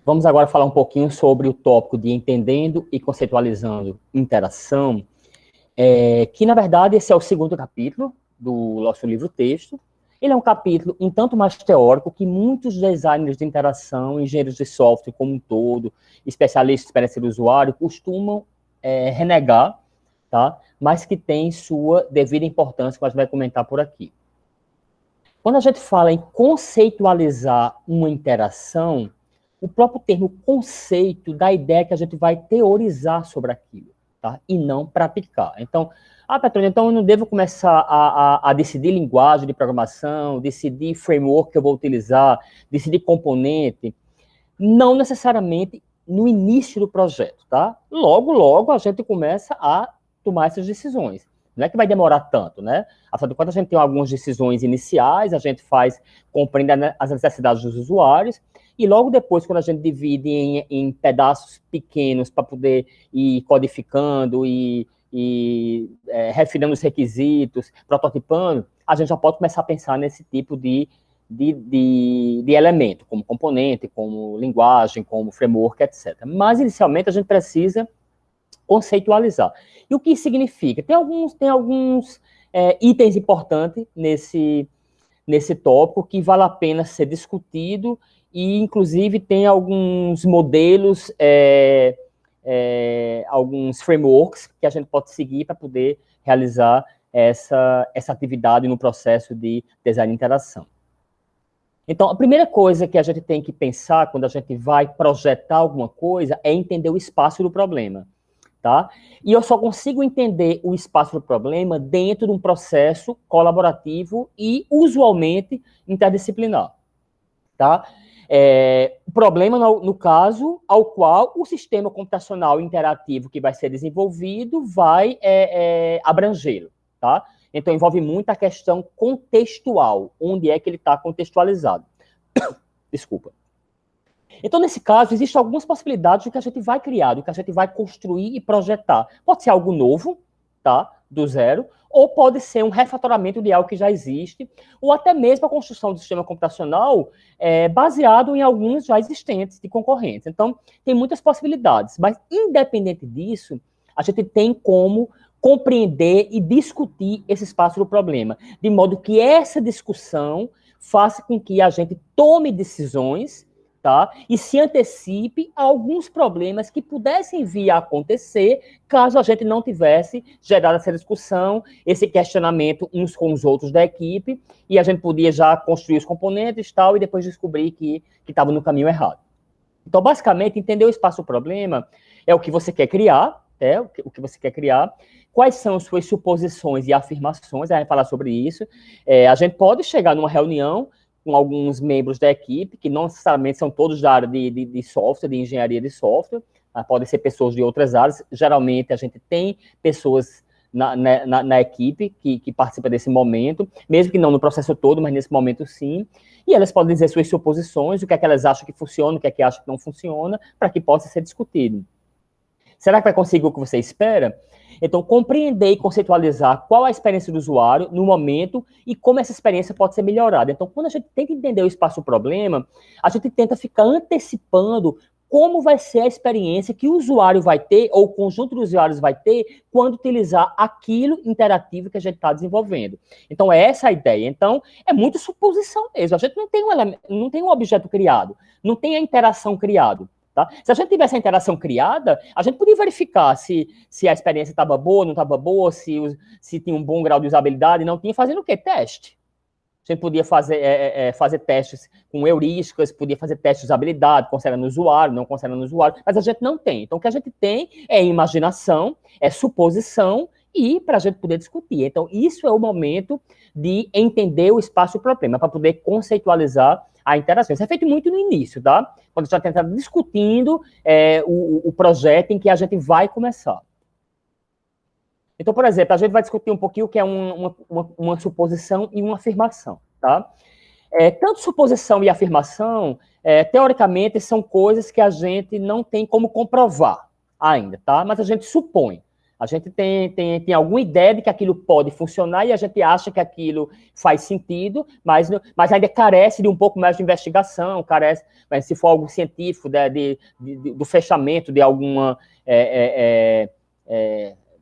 Vamos agora falar um pouquinho sobre o tópico de entendendo e conceitualizando interação, que, na verdade, esse é o segundo capítulo do nosso livro-texto. Ele é um capítulo um tanto mais teórico que muitos designers de interação, engenheiros de software como um todo, especialistas em experiência do usuário, costumam renegar, tá? Mas que tem sua devida importância, que a gente vai comentar por aqui. Quando a gente fala em conceitualizar uma interação, o próprio termo conceito dá a ideia que a gente vai teorizar sobre aquilo, tá? E não praticar. Então, Petrônio, então eu não devo começar a decidir linguagem de programação, decidir framework que eu vou utilizar, decidir componente. Não necessariamente no início do projeto, tá? Logo a gente começa a tomar essas decisões. Não é que vai demorar tanto, né? Afinal de contas, a gente tem algumas decisões iniciais, a gente compreende as necessidades dos usuários, e logo depois, quando a gente divide em pedaços pequenos para poder ir codificando e refinando os requisitos, prototipando, a gente já pode começar a pensar nesse tipo de elemento, como componente, como linguagem, como framework, etc. Mas, inicialmente, a gente precisa conceitualizar. E o que isso significa? Tem alguns itens importantes nesse tópico que vale a pena ser discutido e, inclusive, tem alguns modelos, alguns frameworks que a gente pode seguir para poder realizar essa atividade no processo de design de interação. Então, a primeira coisa que a gente tem que pensar quando a gente vai projetar alguma coisa é entender o espaço do problema. Tá? E eu só consigo entender o espaço do problema dentro de um processo colaborativo e, usualmente, interdisciplinar. Tá? O problema, no caso, ao qual o sistema computacional interativo que vai ser desenvolvido vai abrangê-lo. Tá? Então, envolve muito a questão contextual, onde é que ele está contextualizado. Desculpa. Então, nesse caso, existem algumas possibilidades do que a gente vai criar, do que a gente vai construir e projetar. Pode ser algo novo, tá? Do zero, ou pode ser um refatoramento de algo que já existe, ou até mesmo a construção do sistema computacional baseado em alguns já existentes de concorrentes. Então, tem muitas possibilidades, mas, independente disso, a gente tem como compreender e discutir esse espaço do problema, de modo que essa discussão faça com que a gente tome decisões, tá? E se antecipe a alguns problemas que pudessem vir a acontecer caso a gente não tivesse gerado essa discussão, esse questionamento uns com os outros da equipe, e a gente podia já construir os componentes e tal, e depois descobrir que estava no caminho errado. Então, basicamente, entender o espaço do problema é o que você quer criar, o que você quer criar, quais são as suas suposições e afirmações, a gente vai falar sobre isso. A gente pode chegar numa reunião com alguns membros da equipe, que não necessariamente são todos da área de software, de engenharia de software, podem ser pessoas de outras áreas. Geralmente, a gente tem pessoas na equipe que participam desse momento, mesmo que não no processo todo, mas nesse momento sim, e elas podem dizer suas suposições, o que é que elas acham que funciona, o que é que acham que não funciona, para que possa ser discutido. Será que vai conseguir o que você espera? Então, compreender e conceitualizar qual é a experiência do usuário no momento e como essa experiência pode ser melhorada. Então, quando a gente tenta entender o espaço-problema, a gente tenta ficar antecipando como vai ser a experiência que o usuário vai ter, ou o conjunto de usuários vai ter, quando utilizar aquilo interativo que a gente está desenvolvendo. Então, é essa a ideia. Então, é muito suposição mesmo. A gente não tem um objeto criado, não tem a interação criada. Tá? Se a gente tivesse a interação criada, a gente podia verificar se a experiência estava boa, não estava boa, se tinha um bom grau de usabilidade, não tinha, fazendo o quê? Teste. A gente podia fazer testes com heurísticas, podia fazer testes de usabilidade, considerando o usuário, não considerando o usuário, mas a gente não tem. Então, o que a gente tem é imaginação, é suposição, e para a gente poder discutir. Então, isso é o momento de entender o espaço do problema, para poder conceitualizar a interação. Isso é feito muito no início, tá? Quando a gente está discutindo o projeto em que a gente vai começar. Então, por exemplo, a gente vai discutir um pouquinho o que é uma suposição e uma afirmação, tá? Tanto suposição e afirmação, teoricamente, são coisas que a gente não tem como comprovar ainda, tá? Mas a gente supõe. A gente tem alguma ideia de que aquilo pode funcionar e a gente acha que aquilo faz sentido, mas ainda carece de um pouco mais de investigação, carece, mas se for algo científico, do fechamento de alguma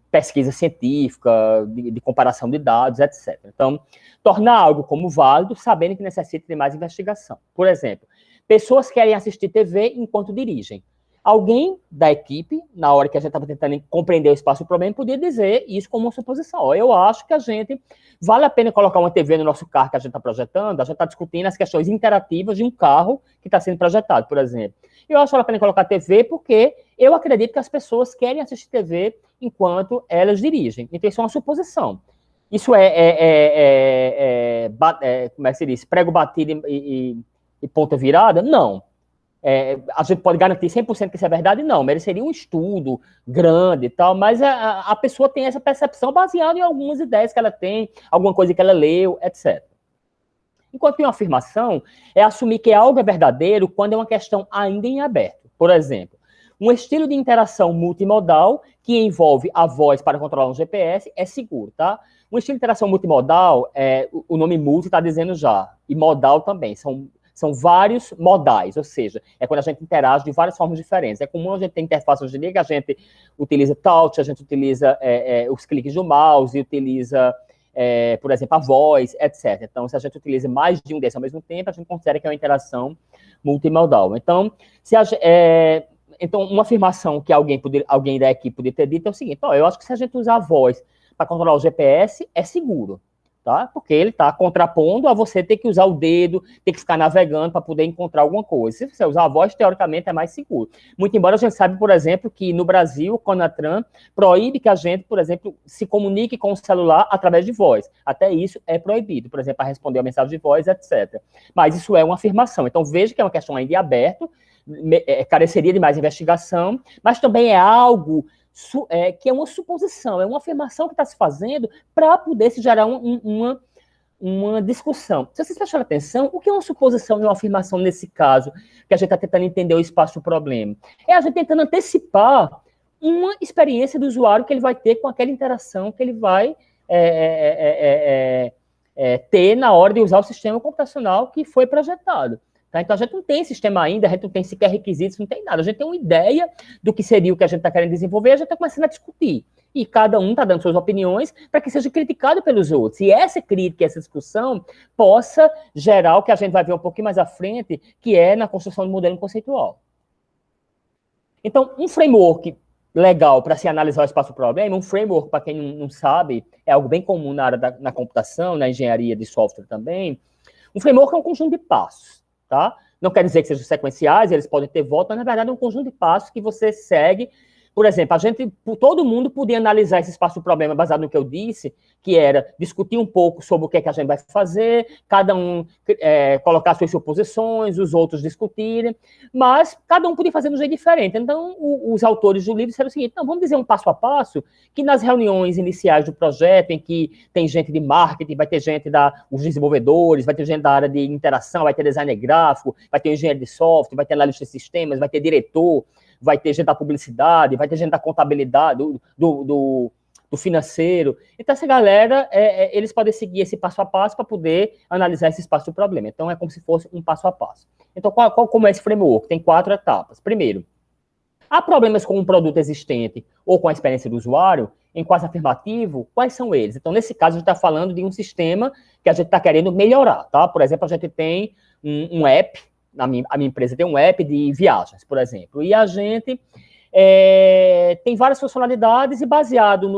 pesquisa científica, de comparação de dados, etc. Então, tornar algo como válido, sabendo que necessita de mais investigação. Por exemplo, pessoas querem assistir TV enquanto dirigem. Alguém da equipe, na hora que a gente estava tentando compreender o espaço do problema, podia dizer isso como uma suposição. Eu acho que a gente vale a pena colocar uma TV no nosso carro que a gente está projetando, a gente está discutindo as questões interativas de um carro que está sendo projetado, por exemplo. Eu acho que vale a pena colocar TV porque eu acredito que as pessoas querem assistir TV enquanto elas dirigem. Então, isso é uma suposição. Isso como é que se diz? Prego batido e ponta virada? Não. A gente pode garantir 100% que isso é verdade? Não, mereceria um estudo grande e tal, mas a pessoa tem essa percepção baseada em algumas ideias que ela tem, alguma coisa que ela leu, etc. Enquanto que uma afirmação é assumir que algo é verdadeiro quando é uma questão ainda em aberto. Por exemplo, um estilo de interação multimodal que envolve a voz para controlar um GPS é seguro, tá? Um estilo de interação multimodal, o nome multi está dizendo já, e modal também, são vários modais, ou seja, é quando a gente interage de várias formas diferentes. É comum a gente ter interface hoje em dia que a gente utiliza touch, a gente utiliza os cliques do mouse, utiliza, por exemplo, a voz, etc. Então, se a gente utiliza mais de um desses ao mesmo tempo, a gente considera que é uma interação multimodal. Então, então uma afirmação que alguém da equipe poderia ter dito é o seguinte: eu acho que se a gente usar a voz para controlar o GPS, é seguro. Tá? Porque ele está contrapondo a você ter que usar o dedo, ter que ficar navegando para poder encontrar alguma coisa. Se você usar a voz, teoricamente, é mais seguro. Muito embora a gente saiba, por exemplo, que no Brasil, o CONATRAN proíbe que a gente, por exemplo, se comunique com o celular através de voz. Até isso é proibido, por exemplo, para responder a mensagem de voz, etc. Mas isso é uma afirmação. Então, veja que é uma questão ainda aberta, careceria de mais investigação, mas também é algo que é uma suposição, é uma afirmação que está se fazendo para poder se gerar uma discussão. Se vocês prestarem atenção, o que é uma suposição e uma afirmação nesse caso, que a gente está tentando entender o espaço do problema? É a gente tentando antecipar uma experiência do usuário que ele vai ter com aquela interação que ele vai ter na hora de usar o sistema computacional que foi projetado. Tá? Então, a gente não tem sistema ainda, a gente não tem sequer requisitos, não tem nada. A gente tem uma ideia do que seria o que a gente está querendo desenvolver, a gente está começando a discutir. E cada um está dando suas opiniões para que seja criticado pelos outros. E essa crítica, essa discussão, possa gerar o que a gente vai ver um pouquinho mais à frente, que é na construção do modelo conceitual. Então, um framework legal para se analisar o espaço-problema, um framework, para quem não sabe, é algo bem comum na área na computação, na engenharia de software também. Um framework é um conjunto de passos. Tá? Não quer dizer que sejam sequenciais, eles podem ter volta, mas na verdade é um conjunto de passos que você segue. Por exemplo, todo mundo podia analisar esse espaço-problema baseado no que eu disse, que era discutir um pouco sobre o que é que a gente vai fazer, cada um colocar suas suposições, os outros discutirem, mas cada um podia fazer de um jeito diferente. Então, os autores do livro disseram o seguinte: vamos dizer um passo a passo, que nas reuniões iniciais do projeto, em que tem gente de marketing, vai ter gente os desenvolvedores, vai ter gente da área de interação, vai ter designer gráfico, vai ter engenheiro de software, vai ter analista de sistemas, vai ter diretor, vai ter gente da publicidade, vai ter gente da contabilidade, do financeiro. Então, essa galera, eles podem seguir esse passo a passo para poder analisar esse espaço do problema. Então, é como se fosse um passo a passo. Então, como é esse framework? Tem 4 etapas. Primeiro, há problemas com um produto existente ou com a experiência do usuário? Em caso afirmativo, quais são eles? Então, nesse caso, a gente está falando de um sistema que a gente está querendo melhorar, tá? Por exemplo, a gente tem um app, a minha empresa tem um app de viagens, por exemplo, e a gente tem várias funcionalidades e baseado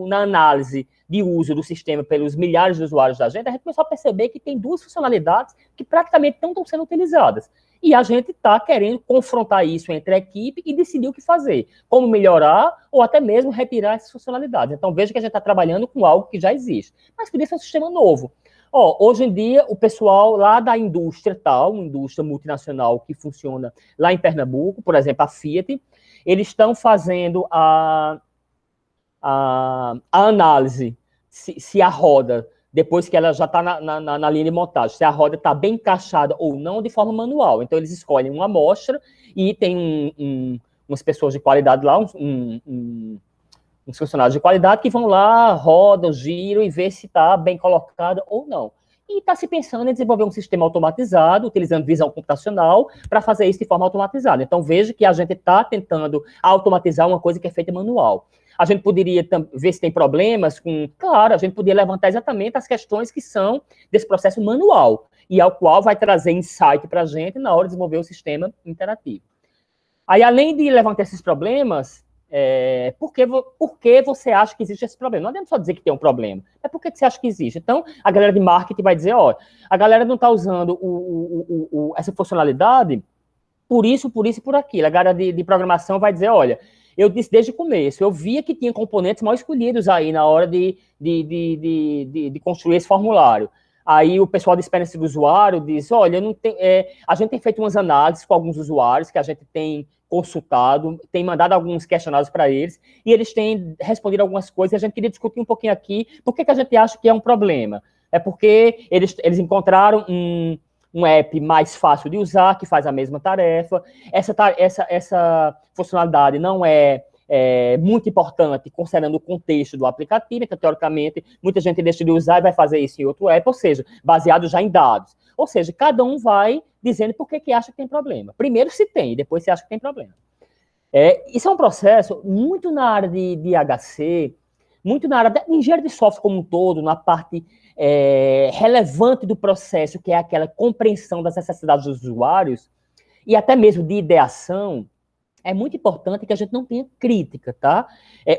na análise de uso do sistema pelos milhares de usuários da gente, a gente começou a perceber que tem 2 funcionalidades que praticamente não estão sendo utilizadas. E a gente está querendo confrontar isso entre a equipe e decidir o que fazer, como melhorar ou até mesmo retirar essas funcionalidades. Então, veja que a gente está trabalhando com algo que já existe, mas podia ser um sistema novo. Hoje em dia, o pessoal lá da indústria tal, uma indústria multinacional que funciona lá em Pernambuco, por exemplo, a Fiat, eles estão fazendo a análise se a roda, depois que ela já está na linha de montagem, se a roda está bem encaixada ou não de forma manual. Então, eles escolhem uma amostra e tem umas pessoas de qualidade lá, uns uns funcionários de qualidade que vão lá, rodam, giram e vê se está bem colocado ou não. E está se pensando em desenvolver um sistema automatizado, utilizando visão computacional, para fazer isso de forma automatizada. Então, veja que a gente está tentando automatizar uma coisa que é feita manual. A gente poderia ver se tem problemas com... Claro, a gente poderia levantar exatamente as questões que são desse processo manual, e ao qual vai trazer insight para a gente na hora de desenvolver o sistema interativo. Aí, além de levantar esses problemas, por que você acha que existe esse problema? Não adianta só dizer que tem um problema. É por que você acha que existe? Então, a galera de marketing vai dizer, ó, a galera não está usando essa funcionalidade por isso e por aquilo. A galera de programação vai dizer, olha, eu disse desde o começo, eu via que tinha componentes mal escolhidos aí na hora de construir esse formulário. Aí o pessoal de experiência do usuário diz, olha, não tem, a gente tem feito umas análises com alguns usuários que a gente tem consultado, tem mandado alguns questionários para eles, e eles têm respondido algumas coisas, e a gente queria discutir um pouquinho aqui, por que a gente acha que é um problema? É porque eles encontraram um app mais fácil de usar, que faz a mesma tarefa, essa funcionalidade não é muito importante, considerando o contexto do aplicativo, então, teoricamente, muita gente deixa de usar e vai fazer isso em outro app, ou seja, baseado já em dados. Ou seja, cada um vai dizendo por que acha que tem problema. Primeiro se tem, depois se acha que tem problema. Isso é um processo muito na área de HC, muito na área de engenharia de software como um todo, na parte relevante do processo, que é aquela compreensão das necessidades dos usuários, e até mesmo de ideação. É muito importante que a gente não tenha crítica, tá?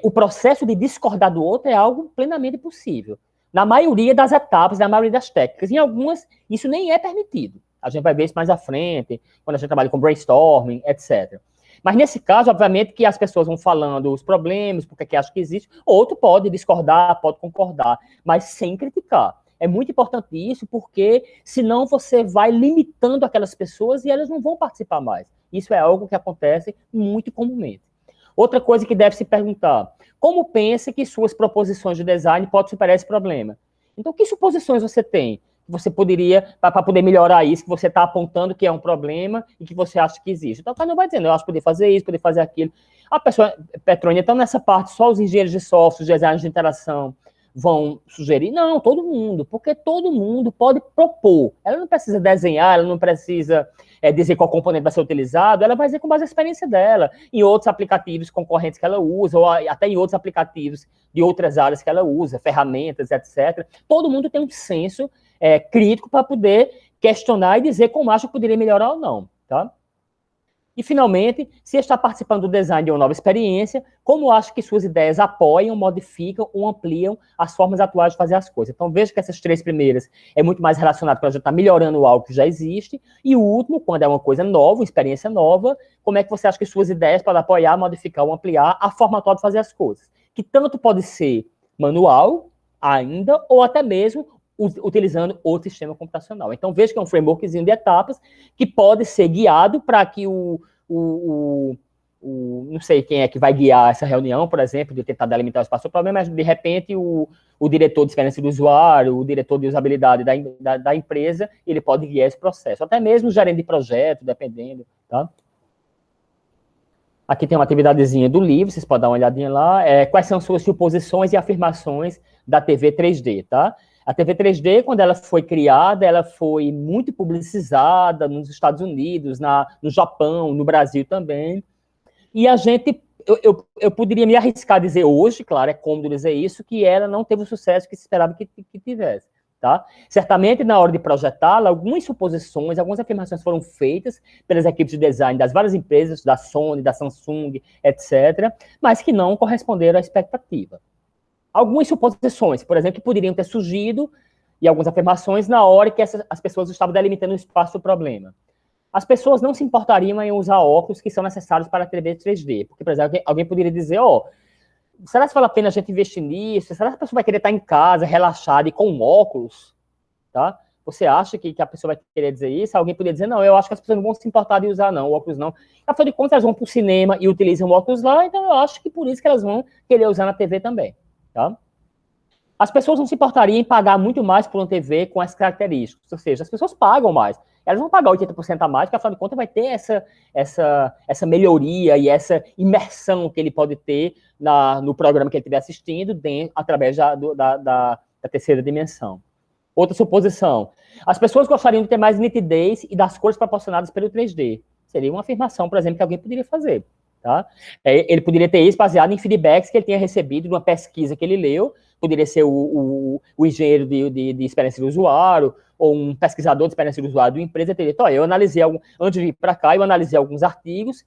O processo de discordar do outro é algo plenamente possível. Na maioria das etapas, na maioria das técnicas. Em algumas, isso nem é permitido. A gente vai ver isso mais à frente, quando a gente trabalha com brainstorming, etc. Mas nesse caso, obviamente, que as pessoas vão falando os problemas, porque que acham que existe, outro pode discordar, pode concordar, mas sem criticar. É muito importante isso, porque senão você vai limitando aquelas pessoas e elas não vão participar mais. Isso é algo que acontece muito comumente. Outra coisa que deve se perguntar, como pensa que suas proposições de design podem superar esse problema? Então, que suposições você tem que você poderia, para poder melhorar isso, que você está apontando que é um problema e que você acha que existe? Então, o cara não vai dizendo, eu acho que poder fazer isso, poder fazer aquilo. A pessoa, Petrônia, então nessa parte, só os engenheiros de software, os designers de interação, vão sugerir? Não, todo mundo, porque todo mundo pode propor. Ela não precisa desenhar, ela não precisa dizer qual componente vai ser utilizado, ela vai dizer com base na experiência dela, em outros aplicativos concorrentes que ela usa, ou até em outros aplicativos de outras áreas que ela usa, ferramentas, etc. Todo mundo tem um senso crítico para poder questionar e dizer como acha que poderia melhorar ou não, tá? E, finalmente, se está participando do design de uma nova experiência, como acha que suas ideias apoiam, modificam ou ampliam as formas atuais de fazer as coisas? Então, veja que essas três primeiras é muito mais relacionado com a gente estar melhorando algo que já existe, e o último, quando é uma coisa nova, uma experiência nova, como é que você acha que suas ideias podem apoiar, modificar ou ampliar a forma atual de fazer as coisas? Que tanto pode ser manual, ainda, ou até mesmo utilizando outro sistema computacional. Então, veja que é um frameworkzinho de etapas que pode ser guiado para que não sei quem é que vai guiar essa reunião, por exemplo, de tentar delimitar o espaço do problema, mas, de repente, o diretor de experiência do usuário, o diretor de usabilidade da empresa, ele pode guiar esse processo. Até mesmo o gerente de projeto, dependendo, tá? Aqui tem uma atividadezinha do livro, vocês podem dar uma olhadinha lá. Quais são suas suposições e afirmações da TV 3D, tá? A TV 3D, quando ela foi criada, ela foi muito publicizada nos Estados Unidos, no Japão, no Brasil também. E a gente, eu poderia me arriscar a dizer hoje, claro, é cômodo dizer isso, que ela não teve o sucesso que se esperava que tivesse. Tá? Certamente, na hora de projetá-la, algumas suposições, algumas afirmações foram feitas pelas equipes de design das várias empresas, da Sony, da Samsung, etc., mas que não corresponderam à expectativa. Algumas suposições, por exemplo, que poderiam ter surgido, e algumas afirmações, na hora que as pessoas estavam delimitando o espaço do problema. As pessoas não se importariam em usar óculos que são necessários para a TV 3D, porque, por exemplo, alguém poderia dizer, será que vale a pena a gente investir nisso? Será que a pessoa vai querer estar em casa, relaxada e com óculos? Tá? Você acha que a pessoa vai querer dizer isso? Alguém poderia dizer, não, eu acho que as pessoas não vão se importar de usar, não, óculos não. Afinal de contas, elas vão para o cinema e utilizam óculos lá, então eu acho que por isso que elas vão querer usar na TV também. Tá? As pessoas não se importariam em pagar muito mais por uma TV com essas características, ou seja, as pessoas pagam mais. Elas vão pagar 80% a mais, porque afinal de contas vai ter essa melhoria e essa imersão que ele pode ter no programa que ele estiver assistindo, através da terceira dimensão. Outra suposição. As pessoas gostariam de ter mais nitidez e das cores proporcionadas pelo 3D. Seria uma afirmação, por exemplo, que alguém poderia fazer. Tá? Ele poderia ter isso baseado em feedbacks que ele tenha recebido de uma pesquisa que ele leu, poderia ser o engenheiro de experiência do usuário, ou um pesquisador de experiência do usuário de uma empresa, teria dito, eu analisei, antes de vir para cá, eu analisei alguns artigos,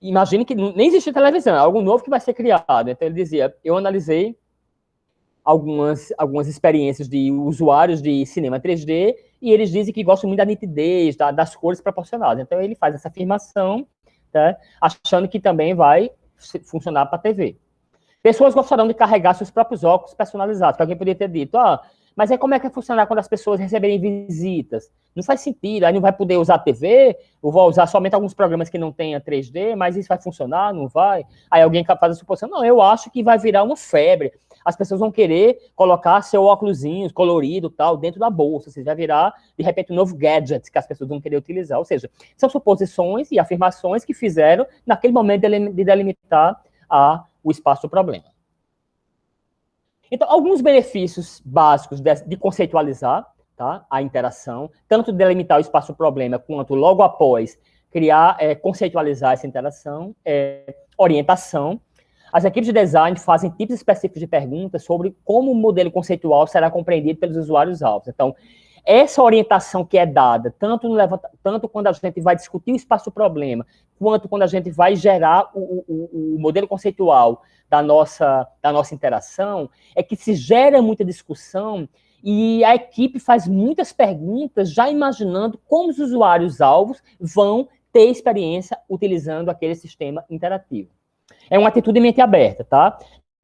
imagine que nem existe televisão, é algo novo que vai ser criado. Então ele dizia, eu analisei algumas experiências de usuários de cinema 3D, e eles dizem que gostam muito da nitidez, das cores proporcionadas. Então ele faz essa afirmação, tá, achando que também vai funcionar para a TV. Pessoas gostarão de carregar seus próprios óculos personalizados, que alguém poderia ter dito, mas aí como é que vai funcionar quando as pessoas receberem visitas? Não faz sentido, aí não vai poder usar a TV, ou vou usar somente alguns programas que não tenham 3D, mas isso vai funcionar? Não vai? Aí alguém faz a suposição, não, eu acho que vai virar uma febre. As pessoas vão querer colocar seu óculosinho colorido, tal, dentro da bolsa, ou seja, vai virar, de repente, um novo gadget que as pessoas vão querer utilizar. Ou seja, são suposições e afirmações que fizeram, naquele momento, de delimitar o espaço do problema. Então, alguns benefícios básicos de conceitualizar, tá, a interação, tanto delimitar o espaço do problema, quanto logo após conceitualizar essa interação, orientação. As equipes de design fazem tipos específicos de perguntas sobre como o modelo conceitual será compreendido pelos usuários-alvos. Então, essa orientação que é dada, tanto quando a gente vai discutir o espaço-problema, quanto quando a gente vai gerar o modelo conceitual da nossa interação, é que se gera muita discussão e a equipe faz muitas perguntas já imaginando como os usuários-alvos vão ter experiência utilizando aquele sistema interativo. É uma atitude de mente aberta, tá?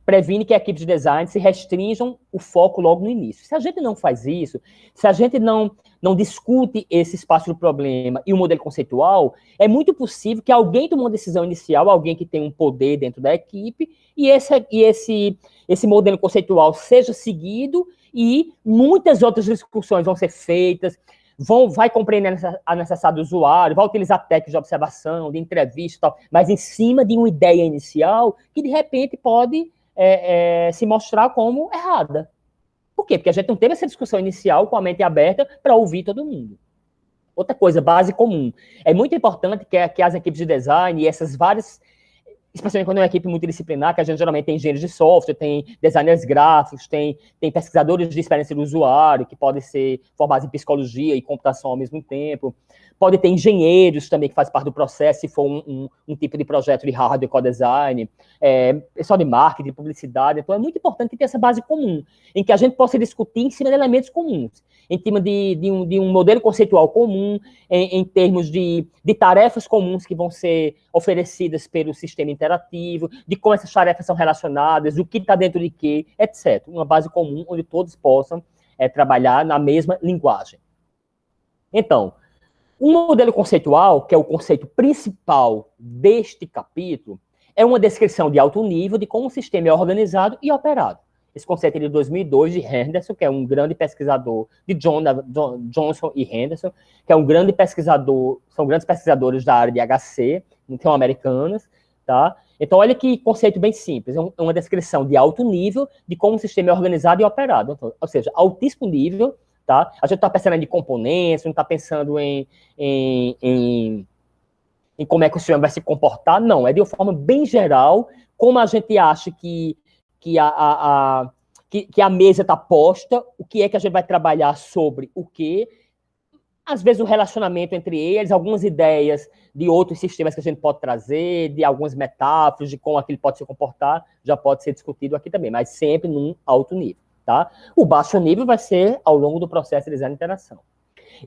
Previne que a equipe de design se restringam o foco logo no início. Se a gente não faz isso, se a gente não discute esse espaço do problema e o modelo conceitual, é muito possível que alguém tome uma decisão inicial, alguém que tem um poder dentro da equipe, e esse modelo conceitual seja seguido e muitas outras discussões vão ser feitas, vai compreender a necessidade do usuário, vai utilizar técnicas de observação, de entrevista e tal, mas em cima de uma ideia inicial que, de repente, pode se mostrar como errada. Por quê? Porque a gente não teve essa discussão inicial com a mente aberta para ouvir todo mundo. Outra coisa, base comum. É muito importante que as equipes de design e essas várias, especialmente quando é uma equipe multidisciplinar, que a gente geralmente tem engenheiros de software, tem designers gráficos, tem pesquisadores de experiência do usuário, que podem ser formados em psicologia e computação ao mesmo tempo. Pode ter engenheiros também que fazem parte do processo, se for um tipo de projeto de hardware co-design, pessoal de marketing, de publicidade. Então, é muito importante que tenha essa base comum, em que a gente possa discutir em cima de elementos comuns, em cima de um modelo conceitual comum, em termos de tarefas comuns que vão ser oferecidas pelo sistema interativo, de como essas tarefas são relacionadas, o que está dentro de quê, etc. Uma base comum onde todos possam trabalhar na mesma linguagem. Então, um modelo conceitual, que é o conceito principal deste capítulo, é uma descrição de alto nível de como o sistema é organizado e operado. Esse conceito é de 2002, de Henderson, que é um grande pesquisador, de Johnson e Henderson, que é um grande pesquisador, são grandes pesquisadores da área de HC, então americanas, tá? Então, olha que conceito bem simples, é uma descrição de alto nível de como o sistema é organizado e operado, então, ou seja, altíssimo nível, tá? A gente está pensando em componentes, não está pensando em como é que o sistema vai se comportar, não, é de uma forma bem geral, como a gente acha que a mesa está posta, o que é que a gente vai trabalhar sobre o quê, às vezes o relacionamento entre eles, algumas ideias de outros sistemas que a gente pode trazer, de algumas metáforas, de como aquilo pode se comportar, já pode ser discutido aqui também, mas sempre num alto nível, tá? O baixo nível vai ser ao longo do processo de design e interação.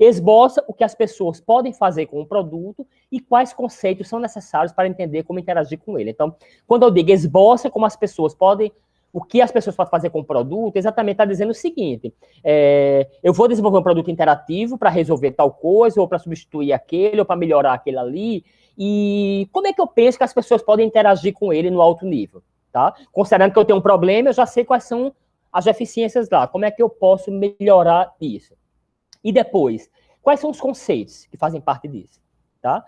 Esboça o que as pessoas podem fazer com o produto e quais conceitos são necessários para entender como interagir com ele. Então, quando eu digo esboça como as pessoas podem, o que as pessoas podem fazer com o produto, exatamente está dizendo o seguinte, eu vou desenvolver um produto interativo para resolver tal coisa, ou para substituir aquele, ou para melhorar aquele ali, e como é que eu penso que as pessoas podem interagir com ele no alto nível, tá? Considerando que eu tenho um problema, eu já sei quais são as eficiências lá, como é que eu posso melhorar isso? E depois, quais são os conceitos que fazem parte disso, tá?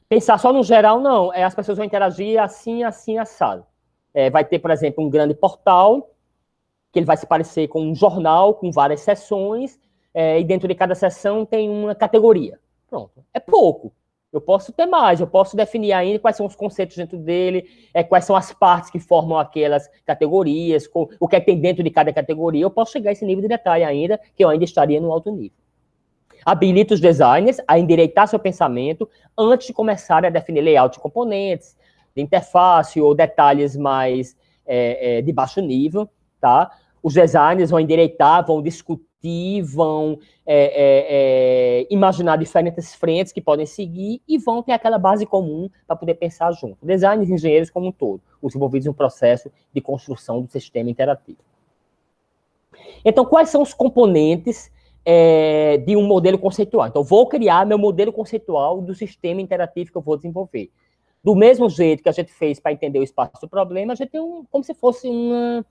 Pensar só no geral, não, as pessoas vão interagir assim, assim, assado. Vai ter, por exemplo, um grande portal, que ele vai se parecer com um jornal, com várias seções, e dentro de cada seção tem uma categoria. Pronto, é pouco. Eu posso ter mais, eu posso definir ainda quais são os conceitos dentro dele, quais são as partes que formam aquelas categorias, o que é que tem dentro de cada categoria. Eu posso chegar a esse nível de detalhe ainda, que eu ainda estaria no alto nível. Habilita os designers a endireitar seu pensamento antes de começar a definir layout de componentes, de interface ou detalhes mais de baixo nível, tá? Os designers vão endireitar, vão discutir, vão imaginar diferentes frentes que podem seguir e vão ter aquela base comum para poder pensar junto. Designers e engenheiros como um todo, os envolvidos no processo de construção do sistema interativo. Então, quais são os componentes de um modelo conceitual? Então, vou criar meu modelo conceitual do sistema interativo que eu vou desenvolver. Do mesmo jeito que a gente fez para entender o espaço do problema, a gente tem como se fosse um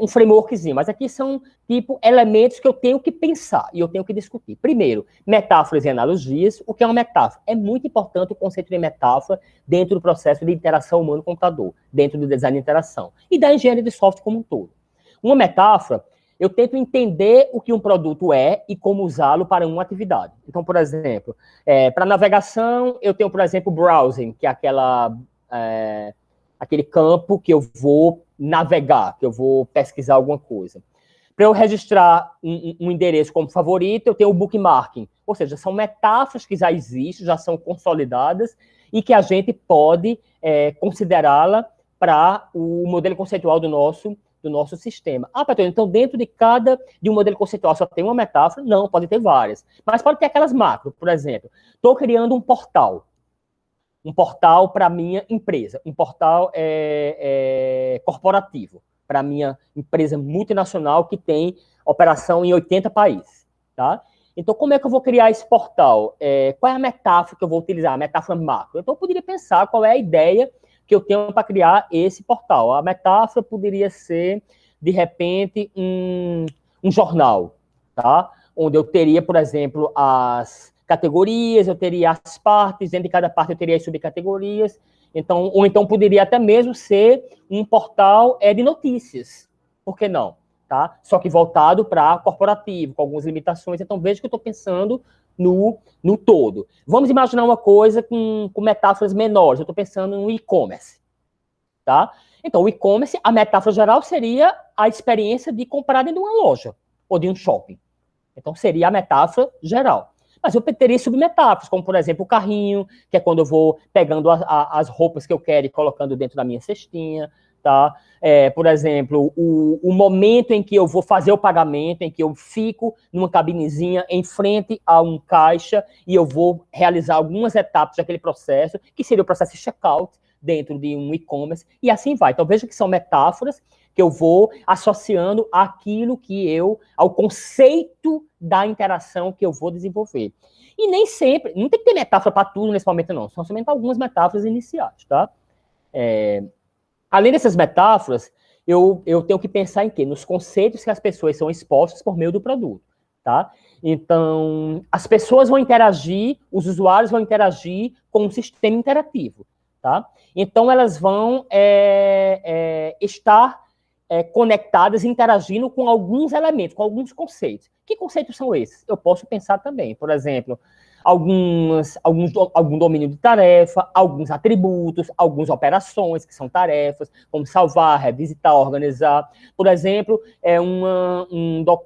frameworkzinho, mas aqui são, tipo, elementos que eu tenho que pensar e eu tenho que discutir. Primeiro, metáforas e analogias. O que é uma metáfora? É muito importante o conceito de metáfora dentro do processo de interação humano-computador, dentro do design de interação e da engenharia de software como um todo. Uma metáfora, eu tento entender o que um produto é e como usá-lo para uma atividade. Então, por exemplo, para navegação, eu tenho, por exemplo, browsing, que é aquele campo que eu vou navegar, que eu vou pesquisar alguma coisa. Para eu registrar um endereço como favorito, eu tenho o bookmarking. Ou seja, são metáforas que já existem, já são consolidadas e que a gente pode considerá-la para o modelo conceitual do nosso sistema. Patrônio, então dentro de um modelo conceitual só tem uma metáfora? Não, pode ter várias. Mas pode ter aquelas macro, por exemplo. Estou criando um portal para a minha empresa, um portal corporativo, para a minha empresa multinacional que tem operação em 80 países, tá? Então, como é que eu vou criar esse portal? Qual é a metáfora que eu vou utilizar? A metáfora macro. Então, eu poderia pensar qual é a ideia que eu tenho para criar esse portal. A metáfora poderia ser, de repente, um jornal, tá? Onde eu teria, por exemplo, as categorias, eu teria as partes, dentro de cada parte eu teria as subcategorias, ou então poderia até mesmo ser um portal de notícias, por que não? Tá? Só que voltado para corporativo, com algumas limitações, então veja que eu estou pensando no todo. Vamos imaginar uma coisa com metáforas menores, eu estou pensando no e-commerce, tá? Então, o e-commerce, a metáfora geral seria a experiência de comprar dentro de uma loja, ou de um shopping. Então, seria a metáfora geral. Mas eu teria submetáforas, como, por exemplo, o carrinho, que é quando eu vou pegando as roupas que eu quero e colocando dentro da minha cestinha, tá? Por exemplo, o momento em que eu vou fazer o pagamento, em que eu fico numa cabinezinha em frente a um caixa e eu vou realizar algumas etapas daquele processo, que seria o processo de checkout dentro de um e-commerce, e assim vai. Então, veja que são metáforas que eu vou associando ao conceito da interação que eu vou desenvolver. E nem sempre, não tem que ter metáfora para tudo nesse momento, não. São somente algumas metáforas iniciais, tá? Além dessas metáforas, eu tenho que pensar em quê? Nos conceitos que as pessoas são expostas por meio do produto, tá? Então, as pessoas vão interagir, os usuários vão interagir com um sistema interativo, tá? Então, elas vão estar conectadas, interagindo com alguns elementos, com alguns conceitos. Que conceitos são esses? Eu posso pensar também, por exemplo, algum domínio de tarefa, alguns atributos, algumas operações que são tarefas, como salvar, revisitar, organizar. Por exemplo,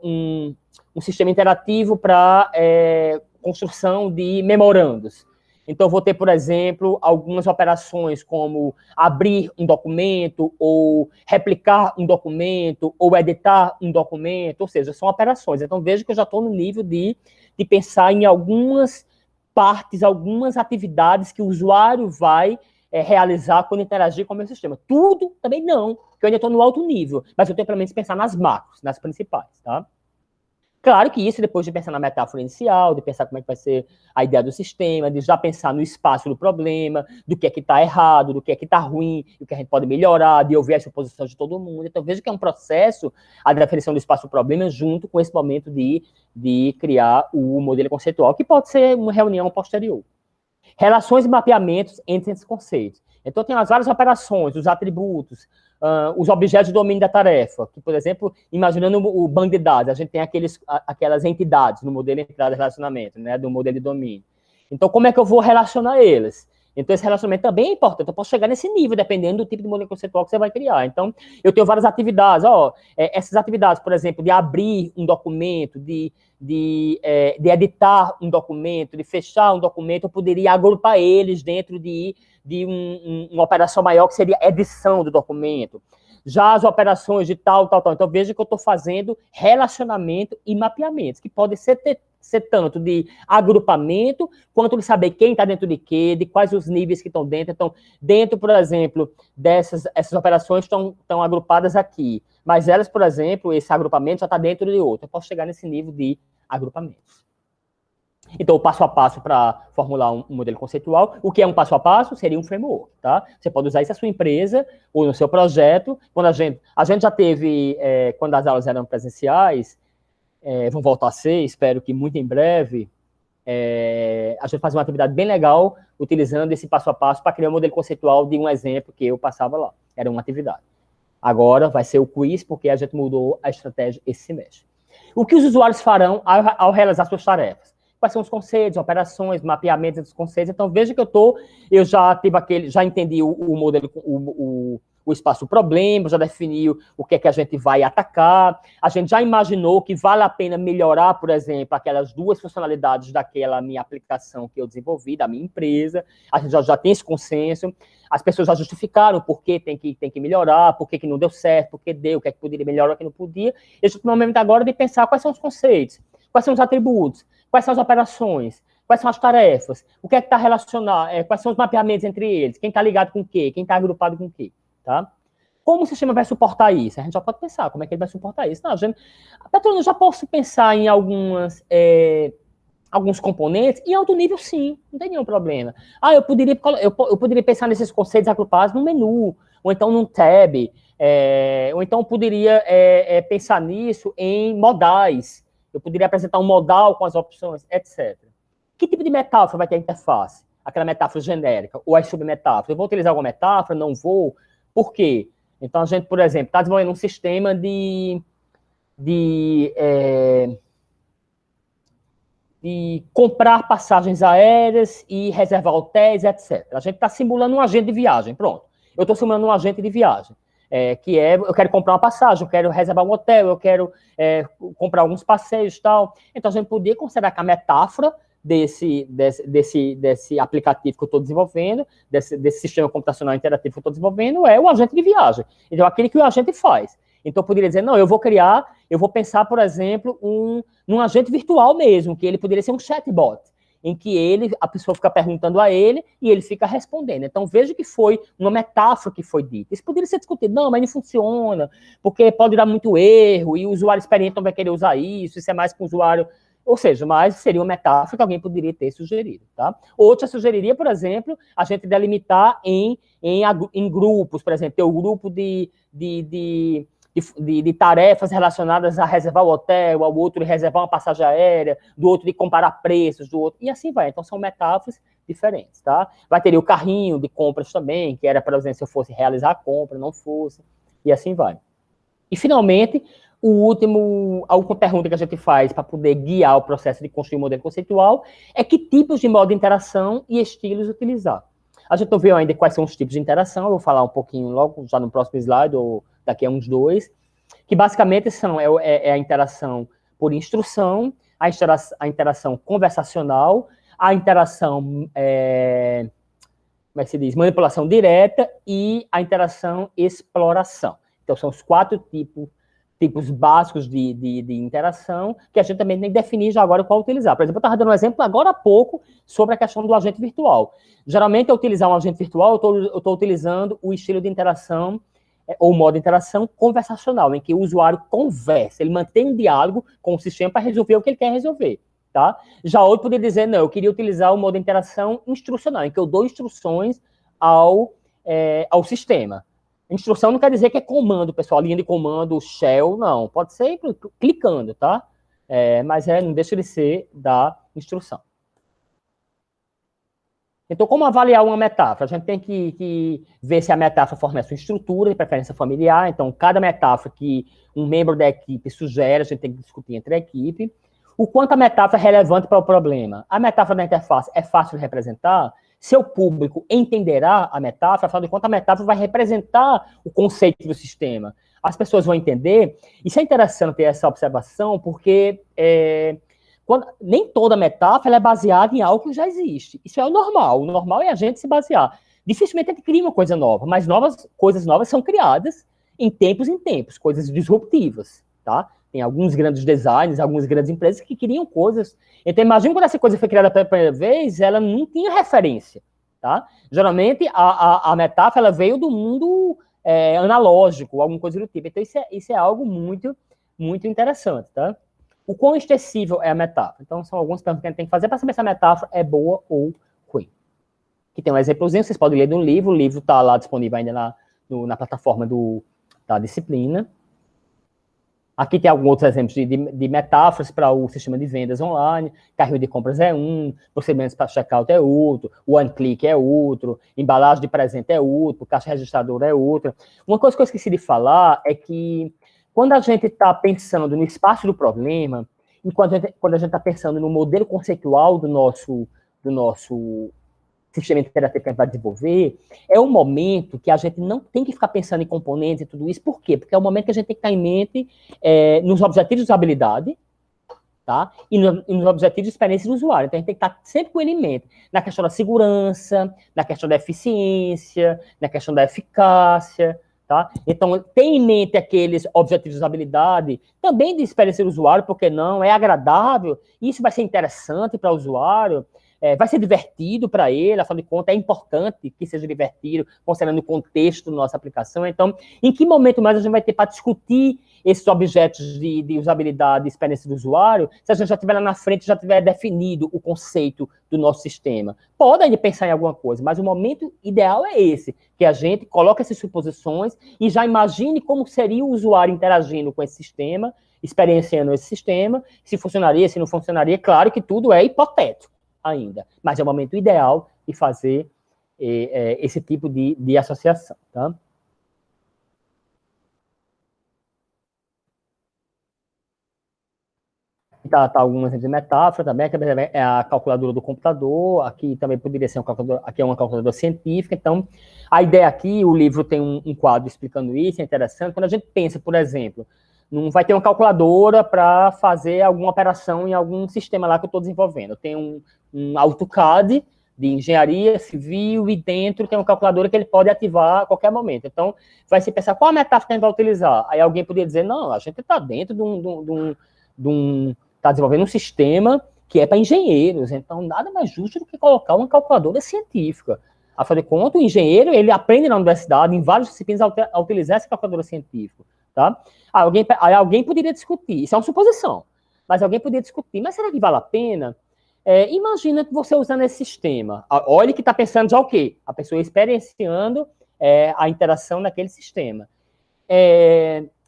um sistema interativo para construção de memorandos. Então, vou ter, por exemplo, algumas operações como abrir um documento, ou replicar um documento, ou editar um documento, ou seja, são operações. Então, veja que eu já estou no nível de pensar em algumas partes, algumas atividades que o usuário vai realizar quando interagir com o meu sistema. Tudo também não, porque eu ainda estou no alto nível, mas eu tenho pelo menos pensar nas macros, nas principais, tá? Claro que isso, depois de pensar na metáfora inicial, de pensar como é que vai ser a ideia do sistema, de já pensar no espaço do problema, do que é que está errado, do que é que está ruim, do que a gente pode melhorar, de ouvir as suposições de todo mundo. Então, veja que é um processo, a definição do espaço do problema, junto com esse momento de criar o modelo conceitual, que pode ser uma reunião posterior. Relações e mapeamentos entre esses conceitos. Então, tem as várias operações, os atributos, os objetos de domínio da tarefa, que, por exemplo, imaginando o banco de dados, a gente tem aquelas entidades no modelo de entrada de relacionamento, né, do modelo de domínio. Então, como é que eu vou relacionar eles? Então, esse relacionamento também é importante. Eu posso chegar nesse nível, dependendo do tipo de modelo conceitual que você vai criar. Então, eu tenho várias atividades. Essas atividades, por exemplo, de abrir um documento, de editar um documento, de fechar um documento, eu poderia agrupar eles dentro de uma operação maior, que seria edição do documento. Já as operações de tal. Então, veja que eu estou fazendo relacionamento e mapeamentos, que podem ser tanto de agrupamento, quanto de saber quem está dentro de quê, de quais os níveis que estão dentro. Então, dentro, por exemplo, essas operações estão agrupadas aqui, mas elas, por exemplo, esse agrupamento já está dentro de outro. Eu posso chegar nesse nível de agrupamentos. Então, o passo a passo para formular um modelo conceitual. O que é um passo a passo? Seria um framework, tá? Você pode usar isso na sua empresa ou no seu projeto. Quando a gente já teve, quando as aulas eram presenciais, vão voltar a ser, espero que muito em breve, a gente faz uma atividade bem legal utilizando esse passo a passo para criar um modelo conceitual de um exemplo que eu passava lá. Era uma atividade. Agora vai ser o quiz, porque a gente mudou a estratégia esse semestre. O que os usuários farão ao realizar suas tarefas? Quais são os conceitos, operações, mapeamentos dos conceitos? Então, veja que eu já entendi o modelo, o espaço problema, já definiu o que é que a gente vai atacar, a gente já imaginou que vale a pena melhorar, por exemplo, aquelas duas funcionalidades daquela minha aplicação que eu desenvolvi, da minha empresa, a gente já tem esse consenso, as pessoas já justificaram por que tem que melhorar, por que não deu certo, por que deu, o que é que poderia melhorar, o que não podia, e a gente no momento agora de pensar quais são os conceitos, quais são os atributos, quais são as operações, quais são as tarefas, o que é que está relacionado, quais são os mapeamentos entre eles, quem está ligado com o quê, quem está agrupado com o quê. Tá? Como o sistema vai suportar isso? A gente já pode pensar como é que ele vai suportar isso. Não, eu já posso pensar em alguns componentes em alto nível, sim, não tem nenhum problema. Eu poderia pensar nesses conceitos agrupados no menu, ou então num tab, ou então eu poderia pensar nisso em modais. Eu poderia apresentar um modal com as opções, etc. Que tipo de metáfora vai ter a interface? Aquela metáfora genérica, ou as submetáforas? Eu vou utilizar alguma metáfora? Não vou? Por quê? Então, a gente, por exemplo, está desenvolvendo um sistema de comprar passagens aéreas e reservar hotéis, etc. A gente está simulando um agente de viagem, pronto. Eu estou simulando um agente de viagem, eu quero comprar uma passagem, eu quero reservar um hotel, eu quero comprar alguns passeios e tal. Então, a gente podia considerar que a metáfora desse aplicativo que eu estou desenvolvendo, desse sistema computacional interativo que eu estou desenvolvendo, é o agente de viagem. Então, aquele que o agente faz. Então, eu poderia dizer, não, eu vou pensar, por exemplo, num agente virtual mesmo, que ele poderia ser um chatbot, em que a pessoa fica perguntando a ele e ele fica respondendo. Então, veja que foi uma metáfora que foi dita. Isso poderia ser discutido. Não, mas não funciona, porque pode dar muito erro, e o usuário experiente não vai querer usar isso é mais para o usuário... Ou seja, mas seria uma metáfora que alguém poderia ter sugerido, tá? Outra sugeriria, por exemplo, a gente delimitar em grupos, por exemplo, ter um grupo de tarefas relacionadas a reservar o hotel, ao outro de reservar uma passagem aérea, do outro de comparar preços, do outro, e assim vai. Então, são metáforas diferentes, tá? Vai ter o carrinho de compras também, que era, por exemplo, se eu fosse realizar a compra, não fosse, e assim vai. E, finalmente, a última pergunta que a gente faz para poder guiar o processo de construir um modelo conceitual é que tipos de modo de interação e estilos utilizar. A gente não viu ainda quais são os tipos de interação, eu vou falar um pouquinho logo, já no próximo slide, ou daqui a uns 2, que basicamente a interação por instrução, a interação conversacional, a interação, como é que se diz, manipulação direta e a interação exploração. Então, são os 4 tipos básicos de interação, que a gente também tem que definir já agora qual utilizar. Por exemplo, eu estava dando um exemplo agora há pouco sobre a questão do agente virtual. Geralmente, ao utilizar um agente virtual, eu estou utilizando o estilo de interação ou modo de interação conversacional, em que o usuário conversa, ele mantém um diálogo com o sistema para resolver o que ele quer resolver. Tá? Já outro poderia dizer, não, eu queria utilizar o modo de interação instrucional, em que eu dou instruções ao sistema. Instrução não quer dizer que é comando, pessoal, linha de comando, shell, não. Pode ser clicando, tá? Mas não deixa de ser da instrução. Então, como avaliar uma metáfora? A gente tem que ver se a metáfora fornece uma estrutura de preferência familiar. Então, cada metáfora que um membro da equipe sugere, a gente tem que discutir entre a equipe. O quanto a metáfora é relevante para o problema. A metáfora da interface é fácil de representar? Seu público entenderá a metáfora, afinal de contas, a metáfora vai representar o conceito do sistema. As pessoas vão entender. Isso é interessante ter essa observação, porque nem toda metáfora é baseada em algo que já existe. Isso é o normal. O normal é a gente se basear. Dificilmente a gente cria uma coisa nova, mas coisas novas são criadas em tempos, coisas disruptivas, tá? Tem alguns grandes designers, algumas grandes empresas que criam coisas. Então, imagina quando essa coisa foi criada pela primeira vez, ela não tinha referência, tá? Geralmente, a metáfora ela veio do mundo analógico, alguma coisa do tipo. Então, isso é algo muito, muito interessante, tá? O quão extensível é a metáfora? Então, são algumas perguntas que a gente tem que fazer para saber se a metáfora é boa ou ruim. Aqui tem um exemplozinho, vocês podem ler no livro. O livro está lá disponível ainda na plataforma da disciplina. Aqui tem alguns outros exemplos de metáforas para o sistema de vendas online. Carrinho de compras é um, procedimentos para checkout é outro, one click é outro, embalagem de presente é outro, caixa registradora é outra. Uma coisa que eu esqueci de falar é que quando a gente está pensando no espaço do problema, e quando a gente está pensando no modelo conceitual do nosso sistema interativo que a gente vai desenvolver, é um momento que a gente não tem que ficar pensando em componentes e tudo isso. Por quê? Porque é o momento que a gente tem que estar em mente nos objetivos de usabilidade, tá? E nos objetivos de experiência do usuário. Então, a gente tem que estar sempre com ele em mente. Na questão da segurança, na questão da eficiência, na questão da eficácia, tá? Então, tem em mente aqueles objetivos de usabilidade, também de experiência do usuário, porque não, é agradável, isso vai ser interessante para o usuário, vai ser divertido para ele, afinal de contas, é importante que seja divertido, considerando o contexto da nossa aplicação. Então, em que momento mais a gente vai ter para discutir esses objetos de usabilidade e experiência do usuário, se a gente já estiver lá na frente, já tiver definido o conceito do nosso sistema? Pode ainda pensar em alguma coisa, mas o momento ideal é esse, que a gente coloque essas suposições e já imagine como seria o usuário interagindo com esse sistema, experienciando esse sistema, se funcionaria, se não funcionaria. Claro que tudo é hipotético ainda, mas é o momento ideal de fazer esse tipo de associação, tá? Tá algumas exemplos de metáfora também, que é a calculadora do computador, aqui também poderia ser aqui é uma calculadora científica. Então, a ideia aqui, o livro tem um quadro explicando isso, é interessante. Quando a gente pensa, por exemplo, não vai ter uma calculadora para fazer alguma operação em algum sistema lá que eu estou desenvolvendo. Eu tenho um AutoCAD de engenharia civil e dentro tem uma calculadora que ele pode ativar a qualquer momento. Então, vai se pensar qual a metáfora que a gente vai utilizar. Aí alguém poderia dizer, não, a gente está dentro está desenvolvendo um sistema que é para engenheiros, então nada mais justo do que colocar uma calculadora científica. Afinal de contas, o engenheiro, ele aprende na universidade, em várias disciplinas, a utilizar essa calculadora científica, tá? Aí alguém poderia discutir, isso é uma suposição, mas alguém poderia discutir, mas será que vale a pena? Imagina que você usando esse sistema, olha que está pensando já o quê? A pessoa experienciando a interação naquele sistema.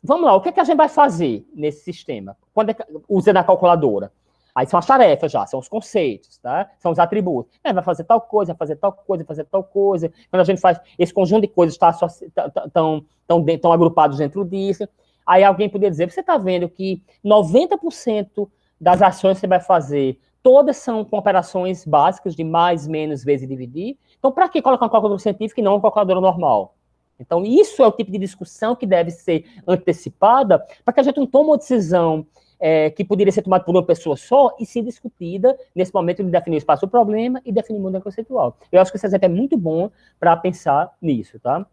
Vamos lá, o que é que a gente vai fazer nesse sistema? Quando usa na calculadora? Aí são as tarefas já, são os conceitos, tá? São os atributos. Vai fazer tal coisa, vai fazer tal coisa, vai fazer tal coisa. Quando a gente faz esse conjunto de coisas, estão agrupados dentro disso. Aí alguém poderia dizer, você está vendo que 90% das ações que você vai fazer, todas são com operações básicas de mais, menos, vezes e dividir. Então, para que colocar uma calculadora científica e não uma calculadora normal? Então, isso é o tipo de discussão que deve ser antecipada para que a gente não tome uma decisão que poderia ser tomada por uma pessoa só e ser discutida nesse momento de definir o espaço do problema e definir o modelo conceitual. Eu acho que esse exemplo é muito bom para pensar nisso, tá?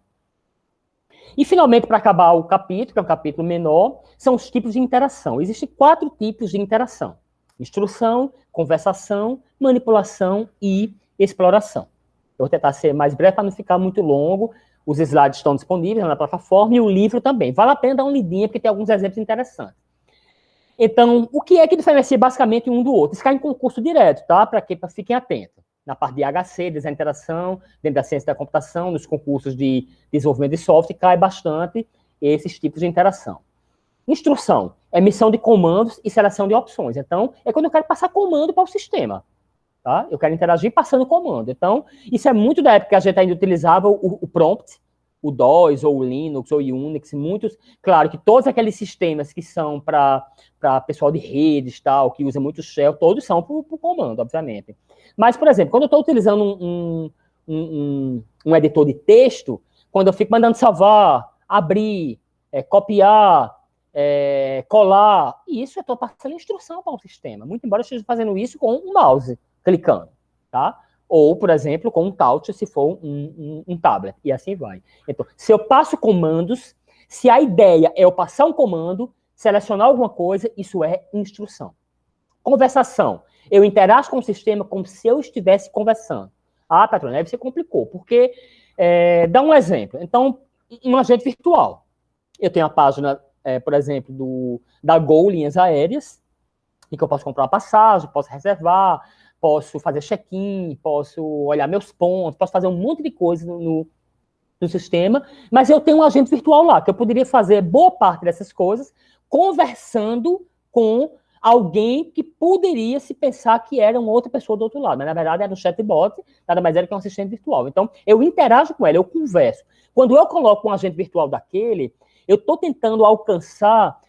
E, finalmente, para acabar o capítulo, que é um capítulo menor, são os tipos de interação. Existem 4 tipos de interação: instrução, conversação, manipulação e exploração. Eu vou tentar ser mais breve para não ficar muito longo. Os slides estão disponíveis na plataforma e o livro também. Vale a pena dar uma lidinha, porque tem alguns exemplos interessantes. Então, o que é que diferencia basicamente um do outro? Isso cai em concurso direto, tá? Para fiquem atentos. Na parte de HC, design de interação, dentro da ciência da computação, nos concursos de desenvolvimento de software, cai bastante esses tipos de interação. Instrução, emissão de comandos e seleção de opções. Então, é quando eu quero passar comando para o sistema. Tá? Eu quero interagir passando comando. Então, isso é muito da época que a gente ainda utilizava o prompt, o DOS, ou o Linux, ou o Unix, muitos... Claro que todos aqueles sistemas que são para pessoal de redes, tal, que usa muito shell, todos são por comando, obviamente. Mas, por exemplo, quando eu estou utilizando um editor de texto, quando eu fico mandando salvar, abrir, copiar, colar, isso eu estou passando instrução para o sistema, muito embora eu esteja fazendo isso com um mouse, clicando, tá? Ou, por exemplo, com um touch, se for um tablet, e assim vai. Então, se eu passo comandos, se a ideia é eu passar um comando, selecionar alguma coisa, isso é instrução. Conversação. Eu interajo com o sistema como se eu estivesse conversando. Ah, patrão, aí você complicou, porque... dá um exemplo. Então, um agente virtual. Eu tenho a página, por exemplo, da Gol Linhas Aéreas, em que eu posso comprar uma passagem, posso reservar, posso fazer check-in, posso olhar meus pontos, posso fazer um monte de coisa no sistema, mas eu tenho um agente virtual lá, que eu poderia fazer boa parte dessas coisas conversando com alguém que poderia se pensar que era uma outra pessoa do outro lado, mas na verdade era um chatbot, nada mais era que um assistente virtual. Então, eu interajo com ela, eu converso. Quando eu coloco um agente virtual daquele, eu estou tentando alcançar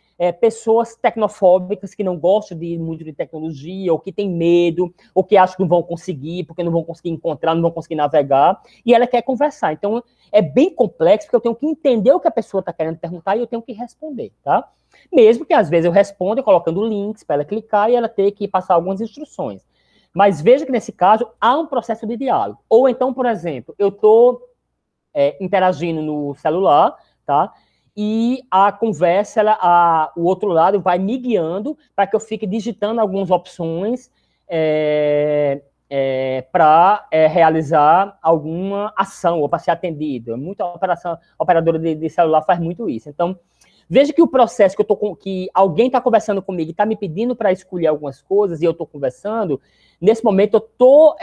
pessoas tecnofóbicas que não gostam muito de tecnologia, ou que têm medo, ou que acham que não vão conseguir, porque não vão conseguir encontrar, não vão conseguir navegar, e ela quer conversar. Então, é bem complexo, porque eu tenho que entender o que a pessoa está querendo perguntar e eu tenho que responder, tá? Mesmo que, às vezes, eu responda colocando links para ela clicar e ela ter que passar algumas instruções. Mas veja que, nesse caso, há um processo de diálogo. Ou então, por exemplo, eu estou interagindo no celular, tá? E a conversa, o outro lado vai me guiando para que eu fique digitando algumas opções para realizar alguma ação ou para ser atendido. Muita operadora de celular faz muito isso. Então, veja que o processo que alguém está conversando comigo e está me pedindo para escolher algumas coisas e eu estou conversando, nesse momento eu estou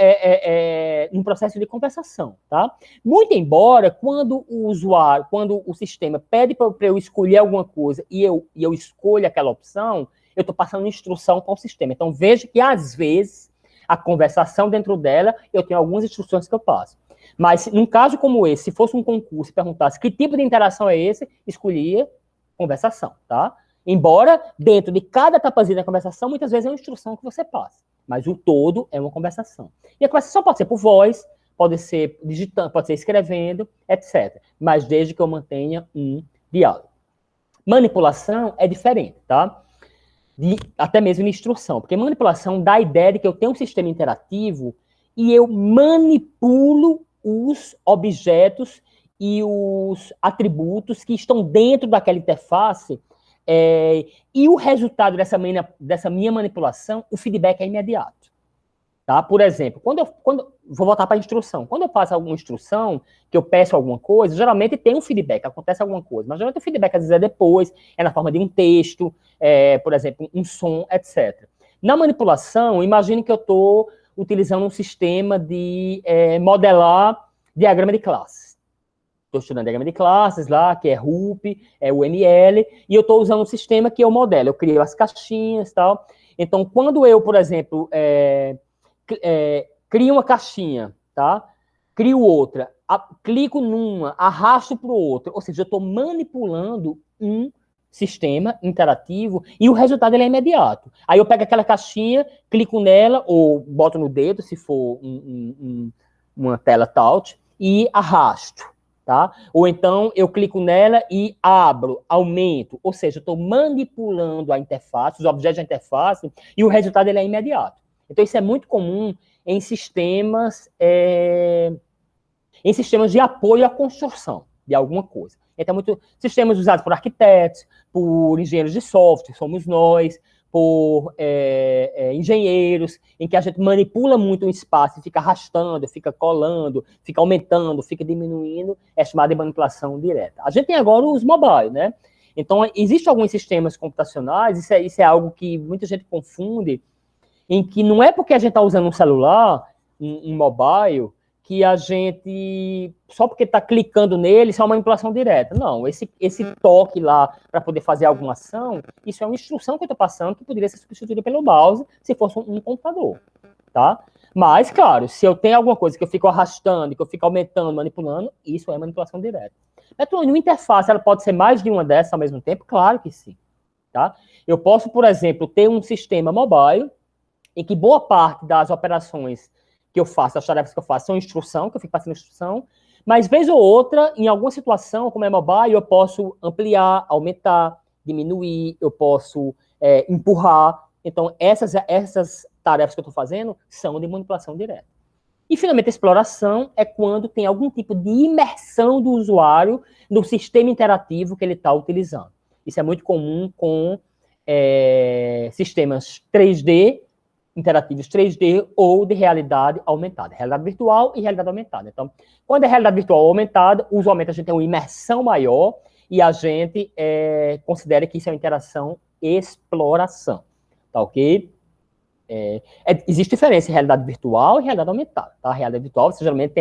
em processo de conversação, tá? Muito embora, quando o sistema pede para eu escolher alguma coisa e eu escolho aquela opção, eu estou passando instrução para o sistema. Então, veja que, às vezes, a conversação dentro dela, eu tenho algumas instruções que eu passo. Mas, num caso como esse, se fosse um concurso e perguntasse que tipo de interação é esse, escolhia conversação, tá? Embora, dentro de cada etapazinha da conversação, muitas vezes é uma instrução que você passa. Mas o todo é uma conversação. E a conversação pode ser por voz, pode ser digitando, pode ser escrevendo, etc. Mas desde que eu mantenha um diálogo. Manipulação é diferente, tá? Até mesmo de instrução. Porque manipulação dá a ideia de que eu tenho um sistema interativo e eu manipulo os objetos e os atributos que estão dentro daquela interface, e o resultado dessa minha manipulação, o feedback é imediato. Tá? Por exemplo, vou voltar para a instrução. Quando eu faço alguma instrução, que eu peço alguma coisa, geralmente tem um feedback, acontece alguma coisa, mas geralmente o feedback às vezes é depois, é na forma de um texto, por exemplo, um som, etc. Na manipulação, imagine que eu estou utilizando um sistema de modelar diagrama de classes. Estou estudando diagrama de classes lá, que é RUP, é UML, e eu estou usando um sistema que é o modelo. Eu crio as caixinhas e tal. Então, quando eu, por exemplo, crio uma caixinha, tá? Crio outra, clico numa, arrasto para o outro. Ou seja, eu estou manipulando um sistema interativo e o resultado ele é imediato. Aí eu pego aquela caixinha, clico nela, ou boto no dedo, se for uma tela touch, e arrasto. Tá? Ou então eu clico nela e abro, aumento, ou seja, eu estou manipulando a interface, os objetos da interface, e o resultado ele é imediato. Então isso é muito comum em sistemas de apoio à construção de alguma coisa. Então, sistemas usados por arquitetos, por engenheiros de software, somos nós, por engenheiros, em que a gente manipula muito um espaço, fica arrastando, fica colando, fica aumentando, fica diminuindo, é chamada de manipulação direta. A gente tem agora os mobile, né? Então, existem alguns sistemas computacionais, isso é algo que muita gente confunde, em que não é porque a gente está usando um celular, um mobile, que a gente, só porque está clicando nele, isso é uma manipulação direta. Não, esse toque lá para poder fazer alguma ação, isso é uma instrução que eu estou passando que poderia ser substituída pelo mouse se fosse um computador, tá? Mas, claro, se eu tenho alguma coisa que eu fico arrastando, que eu fico aumentando, manipulando, isso é manipulação direta. Mas, uma interface, ela pode ser mais de uma dessas ao mesmo tempo? Claro que sim, tá? Eu posso, por exemplo, ter um sistema mobile em que boa parte das operações que eu faço, as tarefas que eu faço, são instrução, que eu fico passando instrução, mas vez ou outra, em alguma situação, como é mobile, eu posso ampliar, aumentar, diminuir, eu posso empurrar. Então, essas tarefas que eu estou fazendo são de manipulação direta. E, finalmente, a exploração é quando tem algum tipo de imersão do usuário no sistema interativo que ele está utilizando. Isso é muito comum com sistemas 3D, interativos 3D ou de realidade aumentada. Realidade virtual e realidade aumentada. Então, quando é realidade virtual aumentada, usualmente a gente tem uma imersão maior e a gente considera que isso é uma interação exploração. Tá ok? Existe diferença em realidade virtual e realidade aumentada. Tá? A realidade virtual, você geralmente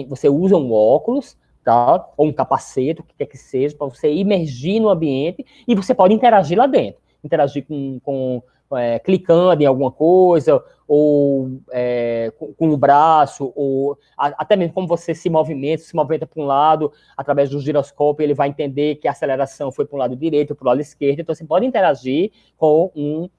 você usa um óculos, tá? Ou um capacete, o que quer que seja, para você imergir no ambiente e você pode interagir lá dentro. Interagir clicando em alguma coisa, ou com o braço, ou até mesmo como você se movimenta para um lado, através do giroscópio, ele vai entender que a aceleração foi para o lado direito ou para o lado esquerdo, então você pode interagir com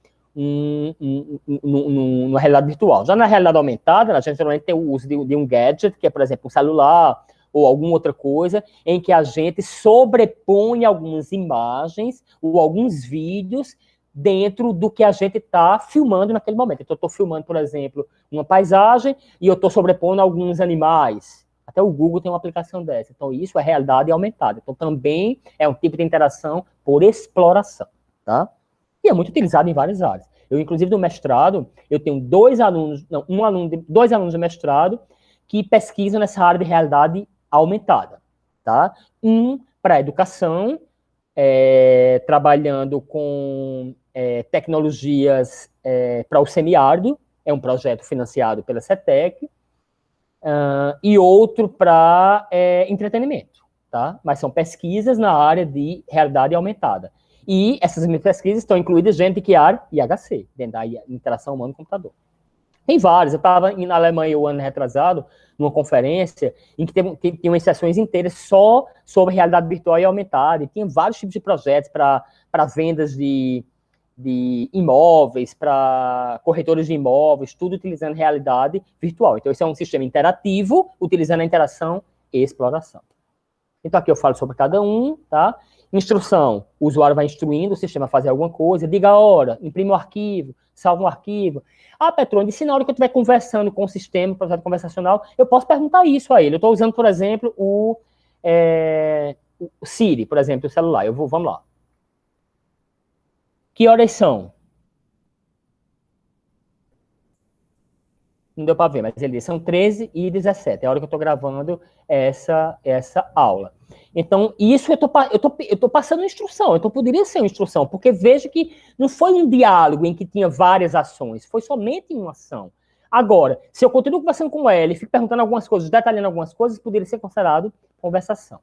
uma realidade virtual. Já na realidade aumentada, a gente geralmente tem o uso de um gadget, que é, por exemplo, um celular, ou alguma outra coisa, em que a gente sobrepõe algumas imagens ou alguns vídeos dentro do que a gente está filmando naquele momento. Então, eu estou filmando, por exemplo, uma paisagem e eu estou sobrepondo alguns animais. Até o Google tem uma aplicação dessa. Então, isso é realidade aumentada. Então, também é um tipo de interação por exploração, tá? E é muito utilizado em várias áreas. Eu, inclusive, no mestrado, eu tenho dois alunos de mestrado que pesquisam nessa área de realidade aumentada, tá? Um para educação, trabalhando com tecnologias para o semiárido, é um projeto financiado pela CETEC, e outro para entretenimento, tá? Mas são pesquisas na área de realidade aumentada. E essas pesquisas estão incluídas dentro de QAR e IHC, dentro da interação humano-computador. Tem vários. Eu estava na Alemanha o ano retrasado, numa conferência, em que tinha umas sessões inteiras só sobre realidade virtual e aumentada, e tinha vários tipos de projetos para vendas de imóveis, para corretores de imóveis, tudo utilizando realidade virtual. Então, esse é um sistema interativo, utilizando a interação e exploração. Então, aqui eu falo sobre cada um, tá? Instrução, o usuário vai instruindo o sistema a fazer alguma coisa, diga a hora, imprime um arquivo, salva um arquivo. Ah, Petrone, e se na hora que eu estiver conversando com o sistema, processo conversacional, eu posso perguntar isso a ele. Eu estou usando, por exemplo, o Siri, por exemplo, o celular. Vamos lá. Que horas são? Não deu para ver, mas ele disse, são 13h17, é a hora que eu estou gravando essa aula. Então, isso eu estou passando instrução, então poderia ser uma instrução, porque veja que não foi um diálogo em que tinha várias ações, foi somente uma ação. Agora, se eu continuo conversando com ela e fico perguntando algumas coisas, detalhando algumas coisas, poderia ser considerado conversação.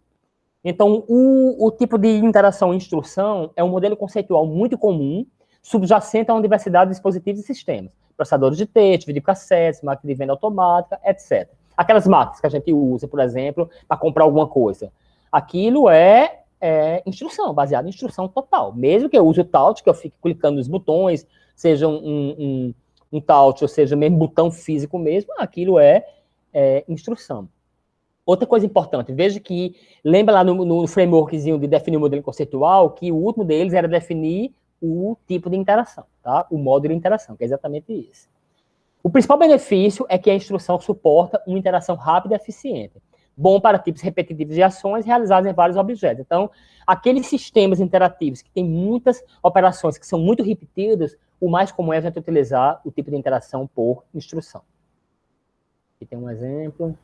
Então, o tipo de interação e instrução é um modelo conceitual muito comum, subjacente a uma diversidade de dispositivos e sistemas. Processadores de texto, videocassetes, máquina de venda automática, etc. Aquelas máquinas que a gente usa, por exemplo, para comprar alguma coisa. Aquilo é instrução, baseado em instrução total. Mesmo que eu use o touch, que eu fique clicando nos botões, seja um touch, ou seja, mesmo botão físico mesmo, aquilo é instrução. Outra coisa importante, veja que, lembra lá no frameworkzinho de definir o modelo conceitual, que o último deles era definir o tipo de interação, tá? O módulo de interação, que é exatamente isso. O principal benefício é que a instrução suporta uma interação rápida e eficiente. bom para tipos repetitivos de ações realizadas em vários objetos. Então, aqueles sistemas interativos que têm muitas operações que são muito repetidas, o mais comum é a gente utilizar o tipo de interação por instrução. Aqui tem um exemplo.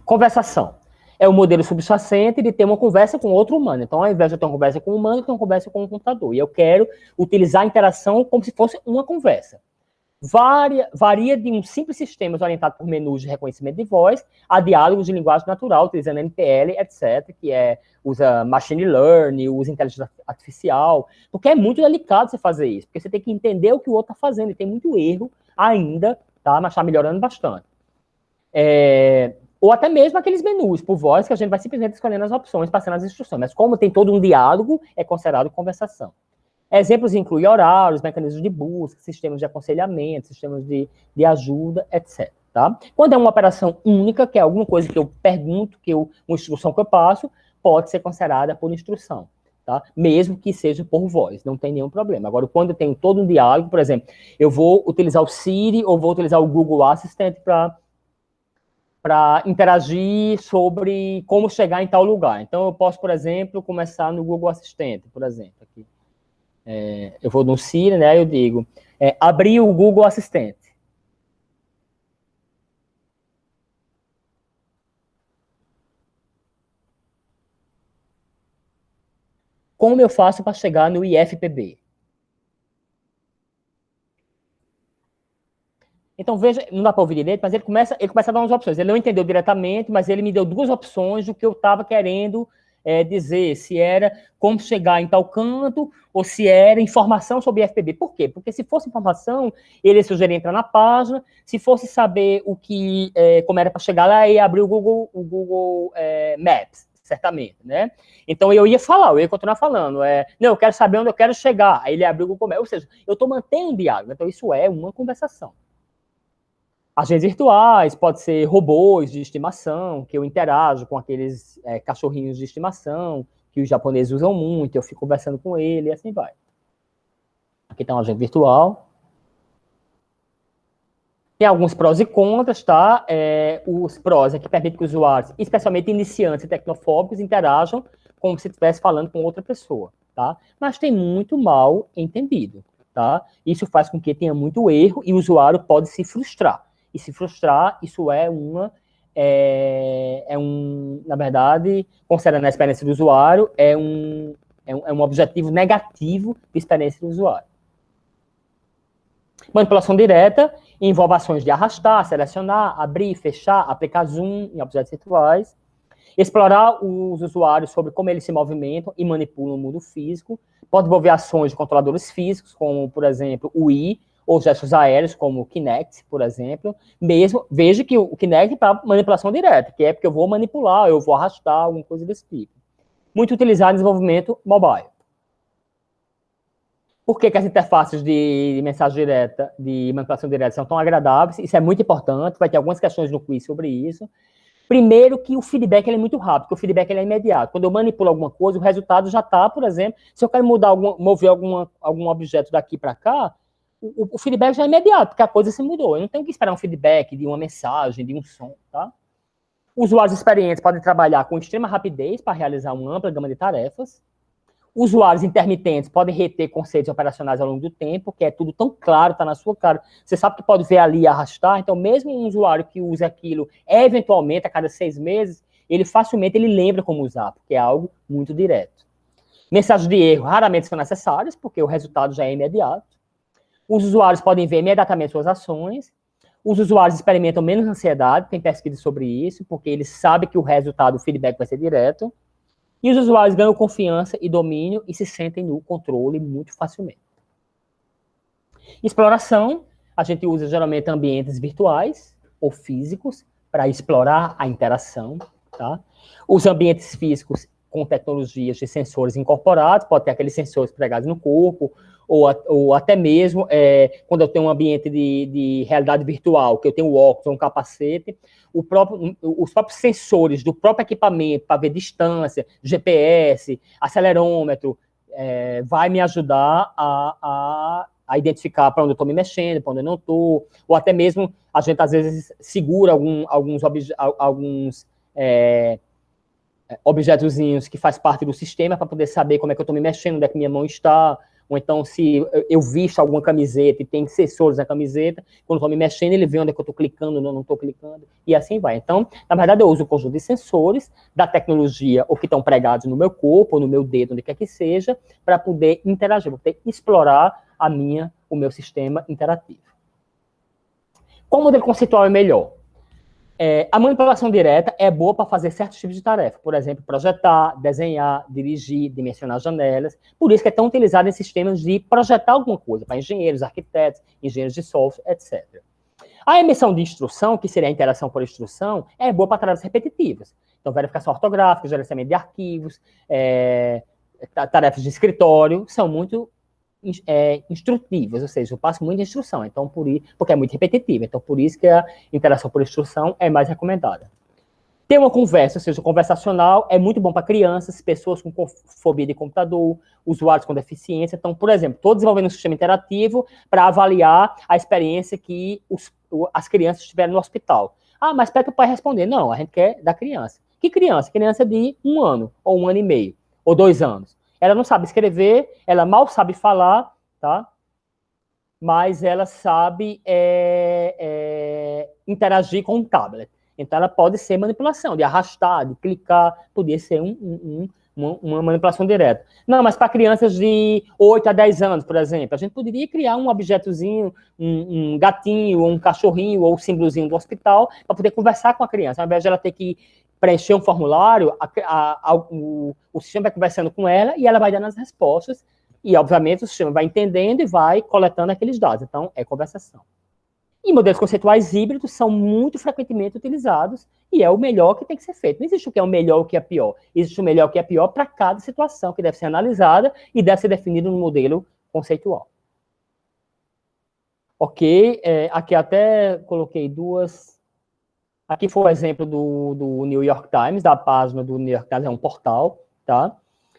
Conversação. É o modelo subjacente de ter uma conversa com outro humano. Então, ao invés de eu ter uma conversa com um humano, eu tenho uma conversa com um computador. E eu quero utilizar a interação como se fosse uma conversa. Varia de um simples sistema orientado por menus de reconhecimento de voz a diálogos de linguagem natural, utilizando NPL, etc., que usa machine learning, usa inteligência artificial, porque é muito delicado você fazer isso, porque você tem que entender o que o outro está fazendo, e tem muito erro ainda, tá? Mas está melhorando bastante. Ou até mesmo aqueles menus por voz que a gente vai simplesmente escolhendo as opções, passando as instruções, mas como tem todo um diálogo, é considerado conversação. Exemplos incluem horários, mecanismos de busca, sistemas de aconselhamento, sistemas de ajuda, etc. Tá? Quando é uma operação única, que é alguma coisa que eu pergunto, uma instrução que eu passo, pode ser considerada por instrução, tá? Mesmo que seja por voz, não tem nenhum problema. Agora, quando eu tenho todo um diálogo, por exemplo, eu vou utilizar o Siri ou vou utilizar o Google Assistant para interagir sobre como chegar em tal lugar. Então, eu posso, por exemplo, começar no Google Assistente, por exemplo, aqui. Eu vou no Siri, né? Eu digo, abrir o Google Assistente. Como eu faço para chegar no IFPB? Então, veja, não dá para ouvir direito, mas ele começa a dar umas opções. Ele não entendeu diretamente, mas ele me deu duas opções do que eu estava querendo dizer, se era como chegar em tal canto, ou se era informação sobre IFPB. Por quê? Porque se fosse informação, ele sugeria entrar na página, se fosse saber como era para chegar lá, ia abrir o Google Maps, certamente, né? Então eu ia continuar falando, não, eu quero saber onde eu quero chegar, aí ele abriu o Google Maps, ou seja, eu estou mantendo um diálogo, então isso é uma conversação. Agentes virtuais, pode ser robôs de estimação, que eu interajo com aqueles cachorrinhos de estimação, que os japoneses usam muito, eu fico conversando com ele e assim vai. Aqui está um agente virtual. Tem alguns prós e contras, tá? Os prós é que permitem que os usuários, especialmente iniciantes e tecnofóbicos, interajam como se estivesse falando com outra pessoa, tá? Mas tem muito mal entendido, tá? Isso faz com que tenha muito erro e o usuário pode se frustrar. E se frustrar, isso na verdade, considerando a experiência do usuário, é um objetivo negativo de experiência do usuário. Manipulação direta envolve ações de arrastar, selecionar, abrir, fechar, aplicar zoom em objetos virtuais, explorar os usuários sobre como eles se movimentam e manipulam o mundo físico, pode envolver ações de controladores físicos, como, por exemplo, o Wii, ou gestos aéreos, como o Kinect, por exemplo. Veja que o Kinect é para manipulação direta, que é porque eu vou manipular, eu vou arrastar, alguma coisa desse tipo. Muito utilizado em desenvolvimento mobile. Por que as interfaces de mensagem direta, de manipulação direta, são tão agradáveis? Isso é muito importante, vai ter algumas questões no quiz sobre isso. Primeiro que o feedback é muito rápido, porque o feedback é imediato. Quando eu manipulo alguma coisa, o resultado já está, por exemplo, se eu quero mover algum objeto daqui para cá, o feedback já é imediato, porque a coisa se mudou. Eu não tenho que esperar um feedback de uma mensagem, de um som, tá? Usuários experientes podem trabalhar com extrema rapidez para realizar uma ampla gama de tarefas. Usuários intermitentes podem reter conceitos operacionais ao longo do tempo, que é tudo tão claro, está na sua cara. Você sabe que pode ver ali e arrastar, então mesmo um usuário que usa aquilo eventualmente a cada 6 meses, ele facilmente lembra como usar, porque é algo muito direto. Mensagens de erro raramente são necessárias, porque o resultado já é imediato. Os usuários podem ver imediatamente suas ações. Os usuários experimentam menos ansiedade, tem pesquisa sobre isso, porque eles sabem que o resultado, o feedback vai ser direto. E os usuários ganham confiança e domínio e se sentem no controle muito facilmente. Exploração, a gente usa geralmente ambientes virtuais ou físicos para explorar a interação, tá? Os ambientes físicos com tecnologias de sensores incorporados, pode ter aqueles sensores pregados no corpo, ou até mesmo quando eu tenho um ambiente de realidade virtual, que eu tenho um óculos ou um capacete, os próprios sensores do próprio equipamento para ver distância, GPS, acelerômetro, vai me ajudar a identificar para onde eu estou me mexendo, para onde eu não estou, ou até mesmo a gente às vezes segura alguns objetozinhos que faz parte do sistema para poder saber como é que eu estou me mexendo, onde é que minha mão está, ou então se eu visto alguma camiseta e tem sensores na camiseta, quando eu estou me mexendo, ele vê onde é que eu estou clicando, onde eu não estou clicando, e assim vai. Então, na verdade, eu uso um conjunto de sensores da tecnologia, ou que estão pregados no meu corpo, ou no meu dedo, onde quer que seja, para poder interagir, para poder explorar o meu sistema interativo. Qual modelo conceitual é melhor? A manipulação direta é boa para fazer certos tipos de tarefa. Por exemplo, projetar, desenhar, dirigir, dimensionar janelas. Por isso que é tão utilizado em sistemas de projetar alguma coisa, para engenheiros, arquitetos, engenheiros de software, etc. A emissão de instrução, que seria a interação por instrução, é boa para tarefas repetitivas. Então, verificação ortográfica, gerenciamento de arquivos, tarefas de escritório, são muito instrutivas, ou seja, eu passo muita instrução, então porque é muito repetitiva, então por isso que a interação por instrução é mais recomendada. Ter uma conversa, ou seja, conversacional, é muito bom para crianças, pessoas com fobia de computador, usuários com deficiência. Então, por exemplo, estou desenvolvendo um sistema interativo para avaliar a experiência que as crianças tiveram no hospital. Ah, mas pede para o pai responder. Não, a gente quer da criança. Que criança? Criança de 1 ano, ou 1 ano e meio, ou 2 anos. Ela não sabe escrever, ela mal sabe falar, tá? Mas ela sabe interagir com o tablet. Então, ela pode ser manipulação, de arrastar, de clicar, podia ser uma manipulação direta. Não, mas para crianças de 8 a 10 anos, por exemplo, a gente poderia criar um objetozinho, um gatinho, ou um cachorrinho, ou um símbolozinho do hospital, para poder conversar com a criança, ao invés de ela ter que preencher um formulário, o sistema vai conversando com ela e ela vai dando as respostas, e, obviamente, o sistema vai entendendo e vai coletando aqueles dados. Então, é conversação. E modelos conceituais híbridos são muito frequentemente utilizados e é o melhor que tem que ser feito. Não existe o que é o melhor ou o que é pior. Existe o melhor e o que é pior para cada situação que deve ser analisada e deve ser definido no modelo conceitual. Ok, aqui até coloquei duas. Aqui foi o exemplo do New York Times, da página do New York Times, é um portal, tá?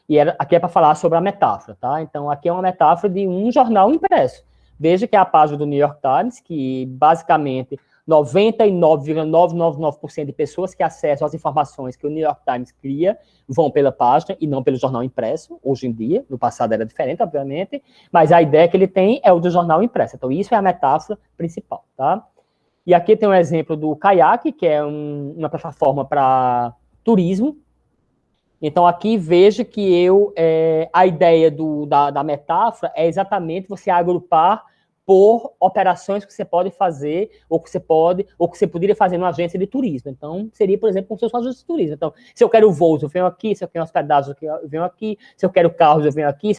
E aqui é para falar sobre a metáfora, tá? Então, aqui é uma metáfora de um jornal impresso. Veja que é a página do New York Times, que basicamente 99,999% de pessoas que acessam as informações que o New York Times cria vão pela página e não pelo jornal impresso, hoje em dia. No passado era diferente, obviamente, mas a ideia que ele tem é o do jornal impresso. Então, isso é a metáfora principal, tá? E aqui tem um exemplo do Kayak, que é uma plataforma para turismo. Então, aqui veja que a ideia da metáfora é exatamente você agrupar por operações que você pode fazer, ou que você poderia fazer numa agência de turismo. Então, seria, por exemplo, como se fosse uma agência de turismo. Então, se eu quero voos, eu venho aqui, se eu quero hospedagem, eu venho aqui, se eu quero carros, eu venho aqui,